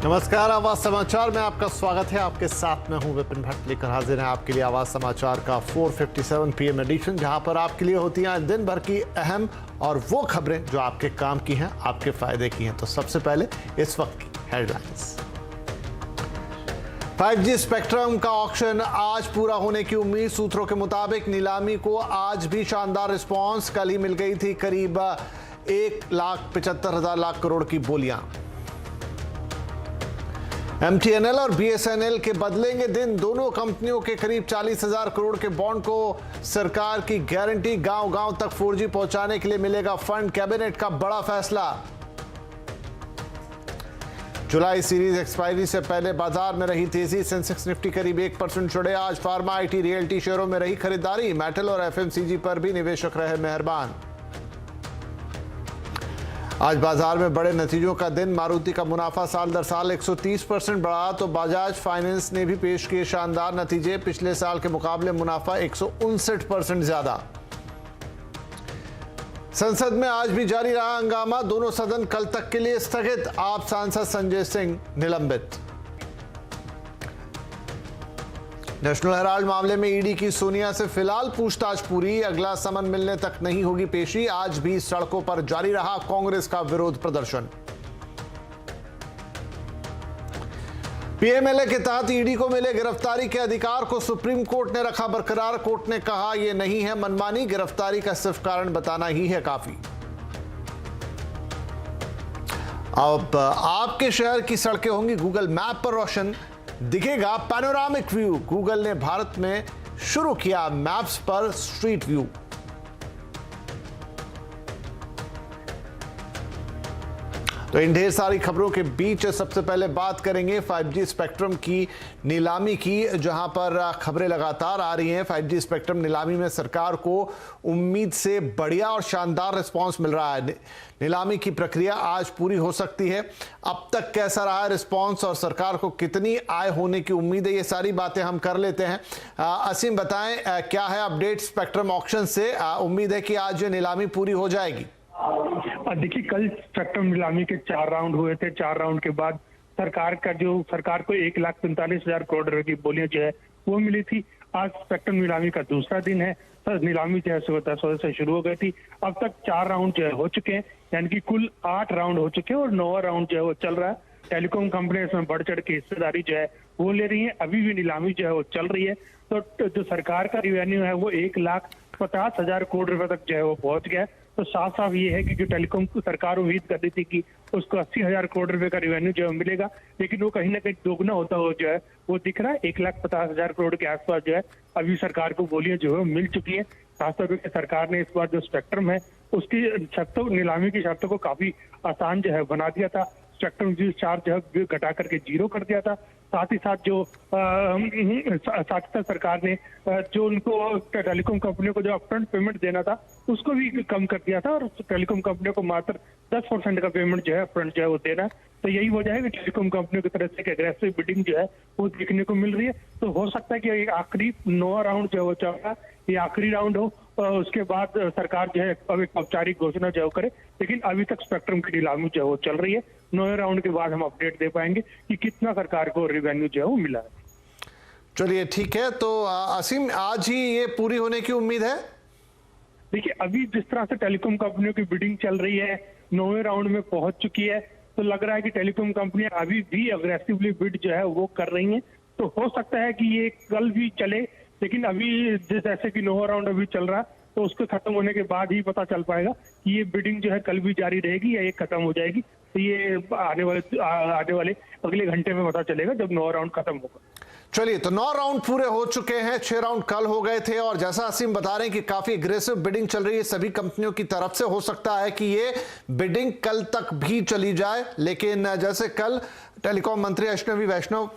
नमस्कार, आवाज समाचार में आपका स्वागत है। आपके साथ में हूं विपिन भट्ट, लेकर हाजिर हैं आपके लिए आवाज समाचार का 4:57 PM एडिशन, जहां पर आपके लिए होती हैं दिन भर की अहम और वो खबरें जो आपके काम की हैं, आपके फायदे की हैं। तो सबसे पहले इस वक्त की हेडलाइंस। 5G स्पेक्ट्रम का ऑक्शन आज पूरा होने की उम्मीद। सूत्रों के मुताबिक नीलामी को आज भी शानदार रिस्पांस। कल ही मिल गई थी करीब 1,75,000 लाख करोड़ की बोलियां। MTNL और BSNL के बदलेंगे दिन। दोनों कंपनियों के करीब 40,000 करोड़ के बॉन्ड को सरकार की गारंटी। गांव-गांव तक 4G पहुंचाने के लिए मिलेगा फंड। कैबिनेट का बड़ा फैसला। जुलाई सीरीज एक्सपायरी से पहले बाजार में रही तेजी। सेंसेक्स निफ्टी करीब 1% चढ़े। आज फार्मा, IT, रियल्टी शेयरों में रही खरीदारी। मेटल और FMCG पर भी निवेशक रहे मेहरबान। आज बाजार में बड़े नतीजों का दिन। मारुति का मुनाफा साल दर साल 130% बढ़ा, तो बजाज फाइनेंस ने भी पेश किए शानदार नतीजे। पिछले साल के मुकाबले मुनाफा 159% ज्यादा। संसद में आज भी जारी रहा हंगामा। दोनों सदन कल तक के लिए स्थगित। आप सांसद संजय सिंह निलंबित। नेशनल हेराल्ड मामले में ईडी की सोनिया से फिलहाल पूछताछ पूरी। अगला समन मिलने तक नहीं होगी पेशी। आज भी सड़कों पर जारी रहा कांग्रेस का विरोध प्रदर्शन। PMLA के तहत ईडी को मिले गिरफ्तारी के अधिकार को सुप्रीम कोर्ट ने रखा बरकरार। कोर्ट ने कहा यह नहीं है मनमानी, गिरफ्तारी का सिर्फ कारण बताना ही है काफी। अब आपके शहर की सड़कें होंगी गूगल मैप पर रोशन। दिखेगा पैनोरामिक व्यू। गूगल ने भारत में शुरू किया मैप्स पर स्ट्रीट व्यू। तो इन ढेर सारी खबरों के बीच सबसे पहले बात करेंगे 5G स्पेक्ट्रम की नीलामी की, जहां पर खबरें लगातार आ रही हैं। 5G स्पेक्ट्रम नीलामी में सरकार को उम्मीद से बढ़िया और शानदार रिस्पांस मिल रहा है। नीलामी की प्रक्रिया आज पूरी हो सकती है। अब तक कैसा रहा है रिस्पांस और सरकार को कितनी आय होने की उम्मीद है, ये सारी बातें हम कर लेते हैं। असीम, बताएं क्या है अपडेट स्पेक्ट्रम ऑक्शन से? उम्मीद है कि आज नीलामी पूरी हो जाएगी। देखिए, कल स्पेक्ट्रम नीलामी के 4 राउंड हुए थे। 4 राउंड के बाद सरकार को 1,45,000 करोड़ रुपए की बोलियां जो है वो मिली थी। आज स्पेक्ट्रम नीलामी का दूसरा दिन है। नीलामी जो है सुबह 10 बजे से शुरू हो गई थी। अब तक 4 राउंड जो है हो चुके हैं, यानी कि कुल 8 राउंड हो चुके हैं और 9वां राउंड जो है वो चल रहा है। टेलीकॉम कंपनी इसमें बढ़ चढ़ के हिस्सेदारी जो है वो ले रही है। अभी भी नीलामी जो है वो चल रही है। तो जो सरकार का रिवेन्यू है वो 1,50,000 करोड़ रुपए तक जो है वो पहुंच गया है। तो साफ साफ ये है कि जो टेलीकॉम को सरकार उम्मीद कर रही थी कि उसको 80,000 करोड़ रुपए का रिवेन्यू जो है मिलेगा, लेकिन वो कहीं ना कहीं दोगुना होता हुआ जो है वो दिख रहा है। 1,50,000 करोड़ के आसपास जो है अभी सरकार को बोलियां जो है मिल चुकी है। खासतौर पर सरकार ने इस बार जो स्पेक्ट्रम है उसकी शर्तों, नीलामी की शर्तों को काफी आसान जो है बना दिया था। स्पेक्ट्रम यूज चार्ज जो है घटा करके 0 कर दिया था। साथ ही साथ सरकार ने जो उनको टेलीकॉम कंपनियों को जो अपफ्रंट पेमेंट देना था उसको भी कम कर दिया था और टेलीकॉम कंपनियों को मात्र 10% का पेमेंट जो है अपफ्रंट जो है वो देना है। तो यही वजह है कि टेलीकॉम कंपनियों की तरफ से एक एग्रेसिव बिडिंग जो है वो देखने को मिल रही है। तो हो सकता है कि आखिरी 9वां राउंड जो है वो चल रहा है, ये आखिरी राउंड हो और उसके बाद सरकार जो है अब एक औपचारिक घोषणा जो करे। लेकिन अभी तक स्पेक्ट्रम की नीलामी जो है वो चल रही है। 9वें राउंड के बाद हम अपडेट दे पाएंगे कि कितना सरकार को रेवेन्यू जो है वो मिला है। चलिए ठीक है। तो असीम, आज ही ये पूरी होने की उम्मीद है? देखिए, अभी जिस तरह से टेलीकॉम कंपनियों की बिडिंग चल रही है, 9वें राउंड में पहुंच चुकी है, तो लग रहा है कि टेलीकॉम कंपनियां अभी भी अग्रेसिवली बिड जो है वो कर रही हैं। तो हो सकता है कि ये कल भी चले, लेकिन अभी जैसे कि 9वां राउंड अभी चल रहा है तो उसके खत्म होने के बाद ही पता चल पाएगा कि ये बिडिंग जो है कल भी जारी रहेगी या ये खत्म हो जाएगी। तो ये आने वाले अगले घंटे में पता चलेगा जब 9वां राउंड खत्म होगा। चलिए, तो 9 राउंड पूरे हो चुके हैं, 6 राउंड कल हो गए थे और जैसा असीम बता रहे हैं कि काफी एग्रेसिव बिडिंग चल रही है सभी कंपनियों की तरफ से। हो सकता है कि ये बिडिंग कल तक भी चली जाए, लेकिन जैसे कल टेलीकॉम मंत्री अश्विनी वैष्णव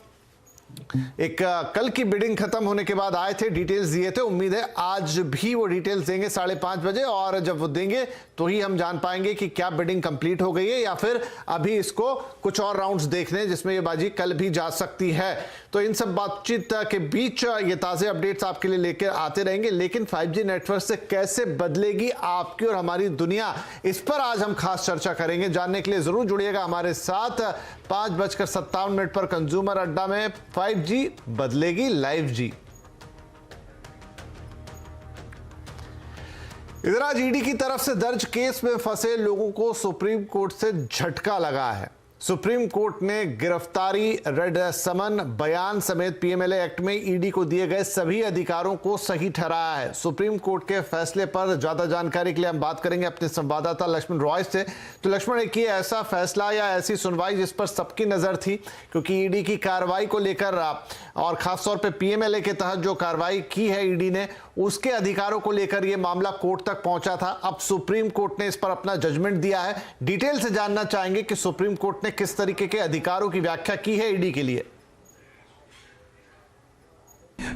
एक कल की बिडिंग खत्म होने के बाद आए थे, डिटेल्स दिए थे। उम्मीद है आज भी वो डिटेल्स देंगे 5:30 बजे, और जब वो देंगे तो ही हम जान पाएंगे कि क्या बिडिंग कंप्लीट हो गई है या फिर अभी इसको कुछ और राउंड्स देखने हैं जिसमें ये बाजी कल भी जा सकती है। तो इन सब बातचीत के बीच ये ताजे अपडेट्स आपके लिए लेकर आते रहेंगे। लेकिन 5G नेटवर्क से कैसे बदलेगी आपकी और हमारी दुनिया, इस पर आज हम खास चर्चा करेंगे। जानने के लिए जरूर जुड़िएगा हमारे साथ। 5:57 पर कंज्यूमर अड्डा में 5G बदलेगी लाइव जी। इधर आज ईडी की तरफ से दर्ज केस में फंसे लोगों को सुप्रीम कोर्ट से झटका लगा है। सुप्रीम कोर्ट ने गिरफ्तारी, रेड समन, बयान समेत पीएमएलए एक्ट में ईडी को दिए गए सभी अधिकारों को सही ठहराया है। सुप्रीम कोर्ट के फैसले पर ज्यादा जानकारी के लिए हम बात करेंगे अपने संवाददाता लक्ष्मण रॉय से। तो लक्ष्मण, एक ये ऐसा फैसला या ऐसी सुनवाई जिस पर सबकी नजर थी, क्योंकि ईडी की कार्रवाई को लेकर और खासतौर पर पीएमएलए के तहत जो कार्रवाई की है ईडी ने, उसके अधिकारों को लेकर यह मामला कोर्ट तक पहुंचा था। अब सुप्रीम कोर्ट ने इस पर अपना जजमेंट दिया है। डिटेल से जानना चाहेंगे कि सुप्रीम कोर्ट ने किस तरीके के अधिकारों की व्याख्या की है ईडी के लिए।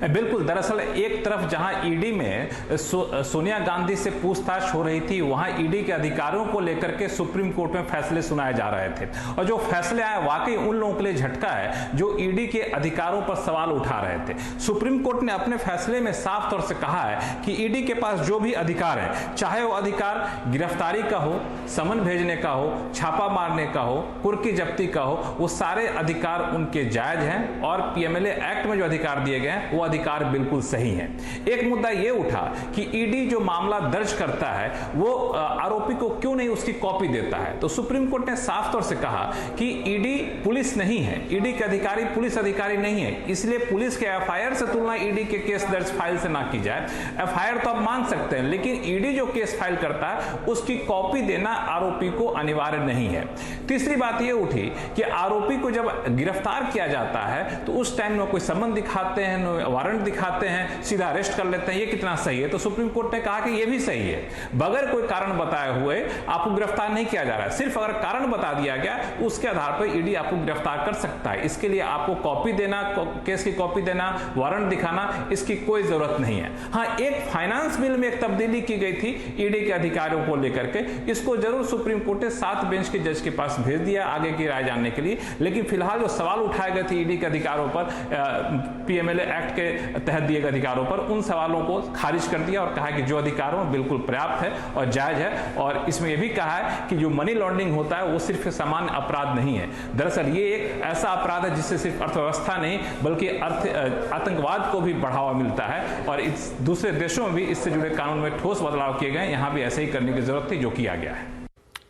बिल्कुल, दरअसल एक तरफ जहां ईडी में सोनिया गांधी से पूछताछ हो रही थी, वहां ईडी के अधिकारों को लेकर के सुप्रीम कोर्ट में फैसले सुनाए जा रहे थे, और जो फैसले आए वाकई उन लोगों के लिए झटका है जो ईडी के अधिकारों पर सवाल उठा रहे थे। सुप्रीम कोर्ट ने अपने फैसले में साफ तौर से कहा है कि ईडी के पास जो भी अधिकार है, चाहे वो अधिकार गिरफ्तारी का हो, समन भेजने का हो, छापा मारने का हो, कुर्की जब्ती का हो, वो सारे अधिकार उनके जायज हैं, और पीएमएलए एक्ट में जो अधिकार दिए गए हैं वो अधिकार बिल्कुल सही है। एक मुद्दा यह उठा कि ईडी जो मामला दर्ज करता है वो आरोपी को क्यों नहीं उसकी कॉपी देता है। तो सुप्रीम कोर्ट ने साफ तौर से कहा कि ईडी पुलिस नहीं है, ईडी के अधिकारी पुलिस अधिकारी नहीं है, इसलिए पुलिस के एफआईआर से तुलना ईडी के केस दर्ज फाइल से ना की जाए। एफआईआर तो आप मान सकते हैं, लेकिन ईडी जो केस फाइल करता है उसकी कॉपी देना आरोपी को अनिवार्य नहीं है। तीसरी बात यह उठी कि आरोपी को जब गिरफ्तार किया जाता है तो उस टाइम में कोई सम्मन दिखाते हैं, वारंट दिखाते हैं, सीधा अरेस्ट कर लेते हैं, ये कितना सही है? तो सुप्रीम कोर्ट ने कहा कि ये भी सही है। बगैर कोई कारण बताए हुए आपको गिरफ्तार नहीं किया जा रहा है, सिर्फ अगर कारण बता दिया गया उसके आधार पर ईडी आपको गिरफ्तार कर सकता है। इसके लिए आपको कॉपी देना, केस की कॉपी देना, वारंट दिखाना, इसकी कोई जरूरत नहीं है। हाँ, एक फाइनेंस बिल में एक तब्दीली की गई थी ईडी के अधिकारियों को लेकर के, इसको जरूर सुप्रीम कोर्ट ने 7 बेंच के जज के पास भेज दिया आगे की राय जानने के लिए। लेकिन फिलहाल जो सवाल उठाए गए थे ईडी के अधिकारों पर, पीएमएलए एक्ट के तहत दिए गए अधिकारों पर, उन सवालों को खारिज कर दिया और कहा कि जो अधिकारों में बिल्कुल पर्याप्त है और जायज है। और इसमें यह भी कहा है कि जो मनी लॉन्ड्रिंग होता है वो सिर्फ सामान्य अपराध नहीं है। दरअसल ये एक ऐसा अपराध है जिससे सिर्फ अर्थव्यवस्था नहीं बल्कि आतंकवाद को भी बढ़ावा मिलता है, और इस दूसरे देशों में भी इससे जुड़े कानून में ठोस बदलाव किए गए। यहाँ भी ऐसे ही करने की जरूरत थी, जो किया गया है।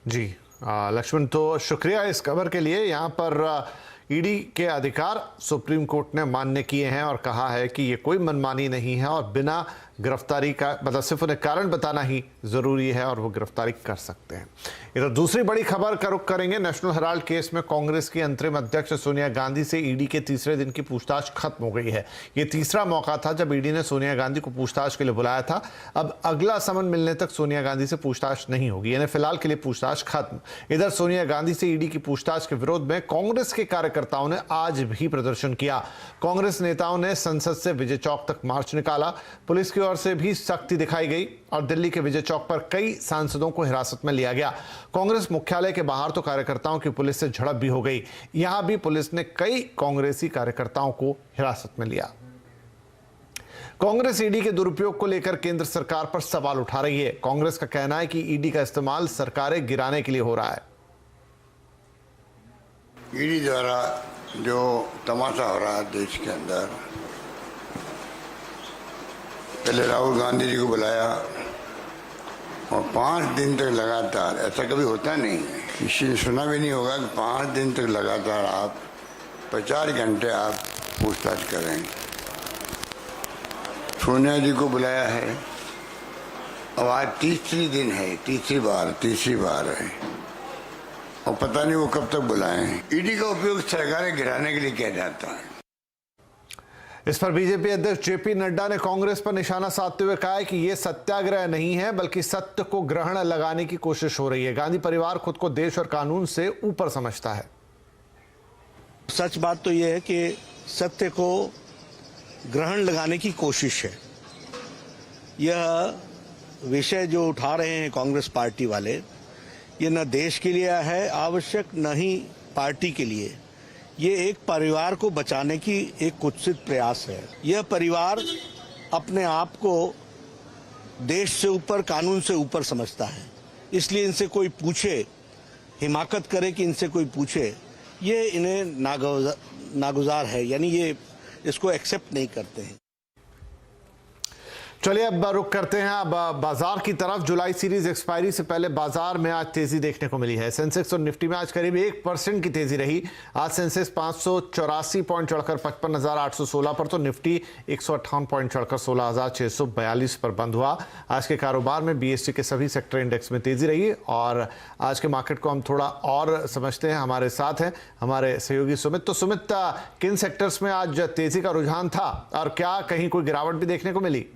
जी लक्ष्मण, तो शुक्रिया इस खबर के लिए। यहाँ पर ईडी के अधिकार सुप्रीम कोर्ट ने मान्य किए हैं और कहा है कि ये कोई मनमानी नहीं है और बिना गिरफ्तारी का, मतलब सिर्फ उन्हें कारण बताना ही जरूरी है और वो गिरफ्तारी कर सकते हैं। इधर दूसरी बड़ी खबर का रुख करेंगे। नेशनल हेराल्ड केस में कांग्रेस की अंतरिम अध्यक्ष सोनिया गांधी से ईडी के तीसरे दिन की पूछताछ खत्म हो गई है। ये तीसरा मौका था जब ईडी ने सोनिया गांधी को पूछताछ के लिए बुलाया था। अब अगला समन मिलने तक सोनिया गांधी से पूछताछ नहीं होगी, यानी फिलहाल के लिए पूछताछ खत्म। इधर सोनिया गांधी से ईडी की पूछताछ के विरोध में कांग्रेस के कार्यकर्ताओं ने आज भी प्रदर्शन किया। कांग्रेस नेताओं ने संसद से विजय चौक तक मार्च निकाला। पुलिस की ओर से भी सख्ती दिखाई गई और दिल्ली के विजय चौक पर कई सांसदों को हिरासत में लिया गया। कांग्रेस मुख्यालय के बाहर तो कार्यकर्ताओं की पुलिस से झड़प भी हो गई। यहां भी पुलिस ने कई कांग्रेसी कार्यकर्ताओं को हिरासत में लिया। कांग्रेस ईडी के दुरुपयोग को लेकर केंद्र सरकार पर सवाल उठा रही है। कांग्रेस का कहना है कि ईडी का इस्तेमाल सरकारें गिराने के लिए हो रहा है। ईडी द्वारा जो तमाशा हो रहा है देश के अंदर, पहले राहुल गांधी जी को बुलाया और 5 दिन तक लगातार, ऐसा कभी होता नहीं है, किसी ने सुना भी नहीं होगा कि 5 दिन तक लगातार आप 50 घंटे आप पूछताछ करें। सोनिया जी को बुलाया है, अब आज तीसरी दिन है, तीसरी बार है, और पता नहीं वो कब तक बुलाएं। ईडी का उपयोग सरकारें गिराने के लिए किया जाता है। इस पर बीजेपी अध्यक्ष जेपी नड्डा ने कांग्रेस पर निशाना साधते हुए कहा है कि यह सत्याग्रह नहीं है बल्कि सत्य को ग्रहण लगाने की कोशिश हो रही है। गांधी परिवार खुद को देश और कानून से ऊपर समझता है। सच बात तो यह है कि सत्य को ग्रहण लगाने की कोशिश है। यह विषय जो उठा रहे हैं कांग्रेस पार्टी वाले, ये न देश के लिए है आवश्यक, न ही पार्टी के लिए। ये एक परिवार को बचाने की एक कुत्सित प्रयास है। यह परिवार अपने आप को देश से ऊपर, कानून से ऊपर समझता है, इसलिए इनसे कोई पूछे, हिमाकत करे कि इनसे कोई पूछे, ये इन्हें नागुजार है, यानी ये इसको एक्सेप्ट नहीं करते हैं। चलिए अब रुक करते हैं अब बाजार की तरफ। जुलाई सीरीज एक्सपायरी से पहले बाजार में आज तेजी देखने को मिली है। सेंसेक्स और निफ्टी में आज करीब 1% की तेजी रही। आज सेंसेक्स 584 पॉइंट चढ़कर 55,816 पर, तो निफ्टी 158 पॉइंट चढ़कर 16,642 पर बंद हुआ। आज के कारोबार में बीएसटी के सभी सेक्टर इंडेक्स में तेजी रही और आज के मार्केट को हम थोड़ा और समझते हैं। हमारे साथ हैं हमारे सहयोगी सुमित। तो सुमित, किन सेक्टर्स में आज तेजी का रुझान था और क्या कहीं कोई गिरावट भी देखने को मिली?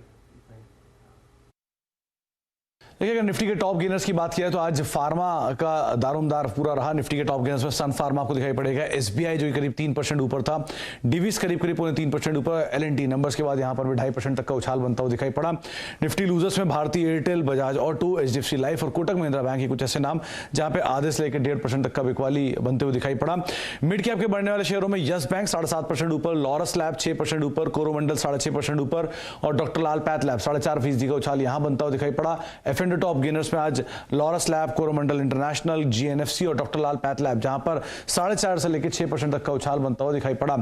देखिए, अगर निफ्टी के टॉप गेनर्स की बात किया तो आज फार्मा का दारोमदार पूरा रहा। निफ्टी के टॉप गेनर्स में सन फार्मा आपको दिखाई पड़ेगा, एसबीआई जो करीब 3% ऊपर था, डिविस करीब 3% ऊपर, एलएनटी नंबर्स के बाद यहां पर भी 2.5% तक का उछाल बनता हुआ दिखाई पड़ा। निफ्टी लूजर्स में भारतीय Airtel, Bajaj auto, HDFC life और कोटक महिंद्रा बैंक, कुछ ऐसे नाम जहां पे आधे से लेकर 1.5% तक का बिकवाली बनते हुए दिखाई पड़ा। मिड कैप के बढ़ने वाले शेयरों में यस बैंक 7.5% ऊपर, लॉरस लैब 6% ऊपर, कोरोमंडल 6.5% ऊपर और डॉक्टर लाल पैथ लैब 4.5% का उछाल यहां बनता हुआ दिखाई पड़ा। एफ&ओ टॉप गेनर्स में आज Laurus lab, Coromandel international, GNFC और डॉक्टर लाल पैथ लैब जहां पर 4.5 से लेकर 6% तक का उछाल बनता हुआ दिखाई पड़ा।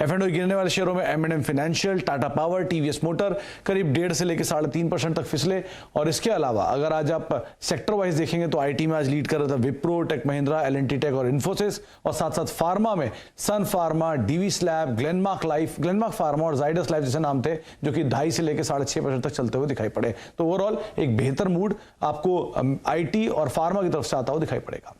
एफ&ओ गिरने वाले शेयरों में M&M financial, Tata power, TVS motor करीब 1.5 से लेकर 3.5% तक फिसले। और इसके अलावा अगर आज आप सेक्टर वाइज देखेंगे तो आईटी में आज लीड कर रहा था Wipro, tech Mahindra, L and T tech और इन्फोसिस, और साथ साथ फार्मा में Sun pharma, Divis lab, Glenmark life, Glenmark pharma और जाइडस लाइफ जैसे नाम थे जो कि 2.5 से लेकर 6.5% तक चलते हुए दिखाई पड़े। तो ओवरऑल एक बेहतर मूड आपको आईटी और फार्मा की तरफ से आता हुआ दिखाई पड़ेगा।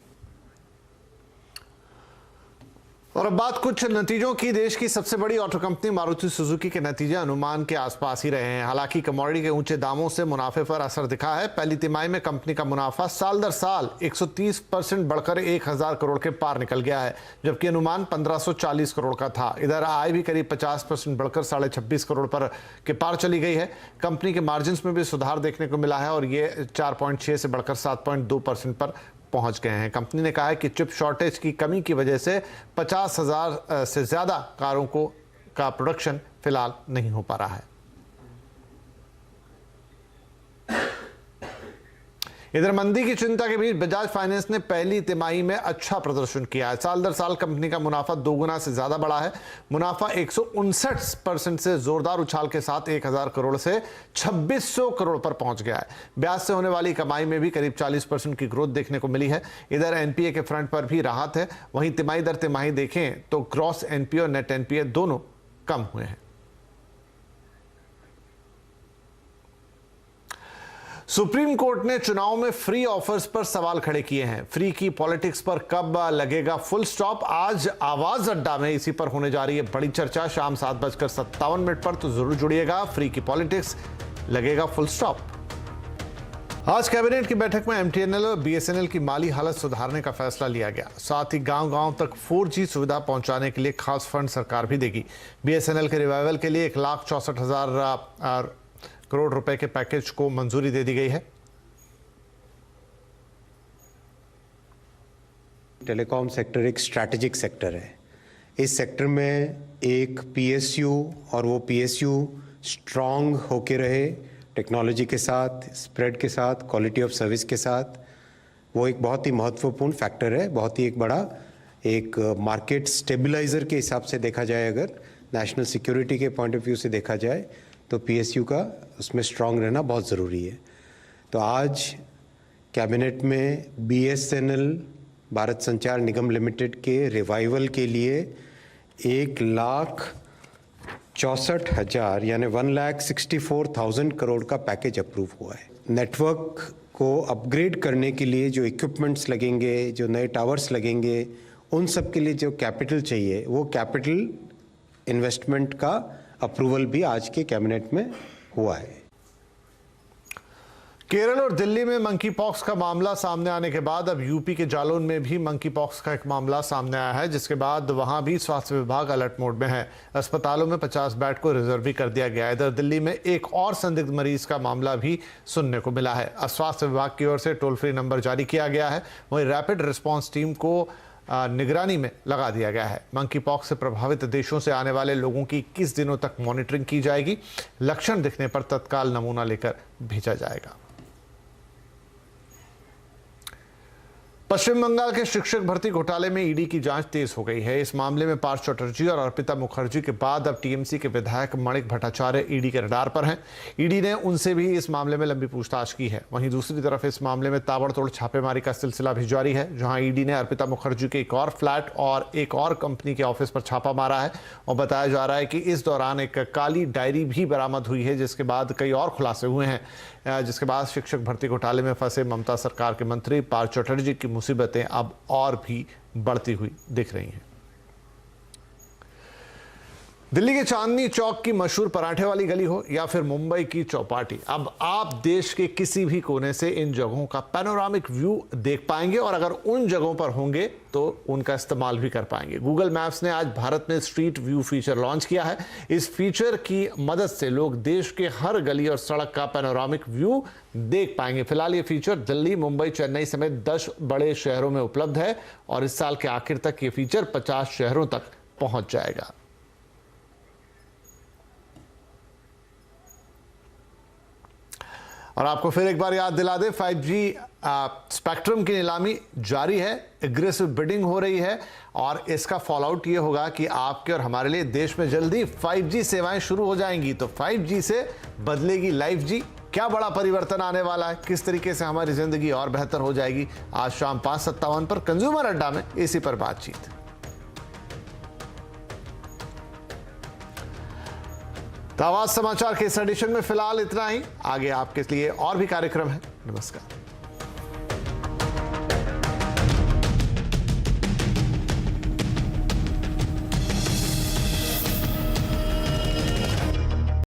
और अब बात कुछ नतीजों की। देश की सबसे बड़ी ऑटो कंपनी मारुति सुजुकी के नतीजे अनुमान के आसपास ही रहे हैं। हालांकि कमोडिटी के ऊंचे दामों से मुनाफे पर असर दिखा है। पहली तिमाही में कंपनी का मुनाफा साल दर साल 130% बढ़कर 1,000 करोड़ के पार निकल गया है, जबकि अनुमान 1,540 करोड़ का था। इधर आय भी करीब 50% बढ़कर 26.5 करोड़ पर के पार चली गई है। कंपनी के मार्जिन में भी सुधार देखने को मिला है और ये 4.6 से बढ़कर 7.2% पर पहुंच गए हैं। कंपनी ने कहा है कि चिप शॉर्टेज की कमी की वजह से 50,000 से ज्यादा कारों का प्रोडक्शन फिलहाल नहीं हो पा रहा है। इधर मंदी की चिंता के बीच बजाज फाइनेंस ने पहली तिमाही में अच्छा प्रदर्शन किया है। साल दर साल कंपनी का मुनाफा 2 गुना से ज्यादा बढ़ा है। मुनाफा 159% से जोरदार उछाल के साथ 1,000 करोड़ से 2,600 करोड़ पर पहुंच गया है। ब्याज से होने वाली कमाई में भी करीब 40% की ग्रोथ देखने को मिली है। इधर एनपीए के फ्रंट पर भी राहत है। वहीं तिमाही दर तिमाही देखें तो ग्रॉस एनपीए और नेट एनपीए दोनों कम हुए हैं। सुप्रीम कोर्ट ने चुनाव में फ्री ऑफर्स पर सवाल खड़े किए हैं। फ्री की पॉलिटिक्स पर कब लगेगा फुल स्टॉप? आज आवाज अड्डा में इसी पर होने जा रही है बड़ी चर्चा। शाम 7:57 पर तो जरूर जुड़िएगा। फ्री की पॉलिटिक्स, लगेगा फुल स्टॉप। आज कैबिनेट की बैठक में एमटीएनएल और बीएसएनएल की माली हालत सुधारने का फैसला लिया गया। साथ ही गांव-गांव तक 4G सुविधा पहुंचाने के लिए खास फंड सरकार भी देगी। बीएसएनएल के रिवाइवल के लिए 1,64,000 करोड़ रुपए के पैकेज को मंजूरी दे दी गई है। टेलीकॉम सेक्टर एक स्ट्रैटेजिक सेक्टर है। इस सेक्टर में एक पीएसयू और वो पीएसयू स्ट्रांग होके रहे, टेक्नोलॉजी के साथ, स्प्रेड के साथ, क्वालिटी ऑफ सर्विस के साथ, वो एक बहुत ही महत्वपूर्ण फैक्टर है। बहुत ही एक बड़ा एक मार्केट स्टेबलाइजर के हिसाब से देखा जाए, अगर नेशनल सिक्योरिटी के पॉइंट ऑफ व्यू से देखा जाए तो पीएसयू का उसमें स्ट्रांग रहना बहुत ज़रूरी है। तो आज कैबिनेट में बीएसएनएल भारत संचार निगम लिमिटेड के रिवाइवल के लिए 1,64,000 यानी 1,64,000 करोड़ का पैकेज अप्रूव हुआ है। नेटवर्क को अपग्रेड करने के लिए जो इक्विपमेंट्स लगेंगे, जो नए टावर्स लगेंगे, उन सब के लिए जो कैपिटल चाहिए, वो कैपिटल इन्वेस्टमेंट का अप्रूवल भी आज के कैबिनेट में हुआ है। केरल और दिल्ली में मंकी पॉक्स का मामला सामने आने के बाद अब यूपी के जालौन में भी मंकी पॉक्स का एक मामला सामने आया है, जिसके बाद वहां भी स्वास्थ्य विभाग अलर्ट मोड में है। अस्पतालों में 50 बेड को रिजर्व भी कर दिया गया है। इधर दिल्ली में एक और संदिग्ध मरीज का मामला भी सुनने को मिला है। अब स्वास्थ्य विभाग की ओर से टोल फ्री नंबर जारी किया गया है। वहीं रैपिड रिस्पॉन्स टीम को निगरानी में लगा दिया गया है। मंकी पॉक्स से प्रभावित देशों से आने वाले लोगों की 21 दिनों तक मॉनिटरिंग की जाएगी। लक्षण दिखने पर तत्काल नमूना लेकर भेजा जाएगा। पश्चिम बंगाल के शिक्षक भर्ती घोटाले में ईडी की जांच तेज हो गई है। इस मामले में पार्थ चटर्जी और अर्पिता मुखर्जी के बाद अब टीएमसी के विधायक मणिक भट्टाचार्य ईडी के रडार पर हैं। ईडी ने उनसे भी इस मामले में लंबी पूछताछ की है। वहीं दूसरी तरफ इस मामले में ताबड़तोड़ छापेमारी का सिलसिला भी जारी है, जहां ईडी ने अर्पिता मुखर्जी के एक और फ्लैट और एक और कंपनी के ऑफिस पर छापा मारा है। और बताया जा रहा है कि इस दौरान एक काली डायरी भी बरामद हुई है, जिसके बाद कई और खुलासे हुए हैं। जिसके बाद शिक्षक भर्ती घोटाले में फंसे ममता सरकार के मंत्री पार्थ चटर्जी की मुसीबतें अब और भी बढ़ती हुई दिख रही हैं। दिल्ली के चांदनी चौक की मशहूर पराठे वाली गली हो या फिर मुंबई की चौपाटी, अब आप देश के किसी भी कोने से इन जगहों का पैनोरामिक व्यू देख पाएंगे और अगर उन जगहों पर होंगे तो उनका इस्तेमाल भी कर पाएंगे। गूगल मैप्स ने आज भारत में स्ट्रीट व्यू फीचर लॉन्च किया है। इस फीचर की मदद से लोग देश के हर गली और सड़क का पैनोरामिक व्यू देख पाएंगे। फिलहाल ये फीचर दिल्ली, मुंबई, चेन्नई समेत 10 बड़े शहरों में उपलब्ध है और इस साल के आखिर तक ये फीचर 50 शहरों तक पहुंच जाएगा। और आपको फिर एक बार याद दिला दें, 5G स्पेक्ट्रम की नीलामी जारी है, एग्रेसिव बिडिंग हो रही है और इसका फॉलोआउट ये होगा कि आपके और हमारे लिए देश में जल्दी 5G सेवाएं शुरू हो जाएंगी। तो 5G से बदलेगी लाइफ जी, क्या बड़ा परिवर्तन आने वाला है, किस तरीके से हमारी जिंदगी और बेहतर हो जाएगी। आज शाम 5:57 पर कंज्यूमर अड्डा में इसी पर बातचीत। तो आवाज समाचार के इस एडिशन में फिलहाल इतना ही। आगे आपके लिए और भी कार्यक्रम है। नमस्कार।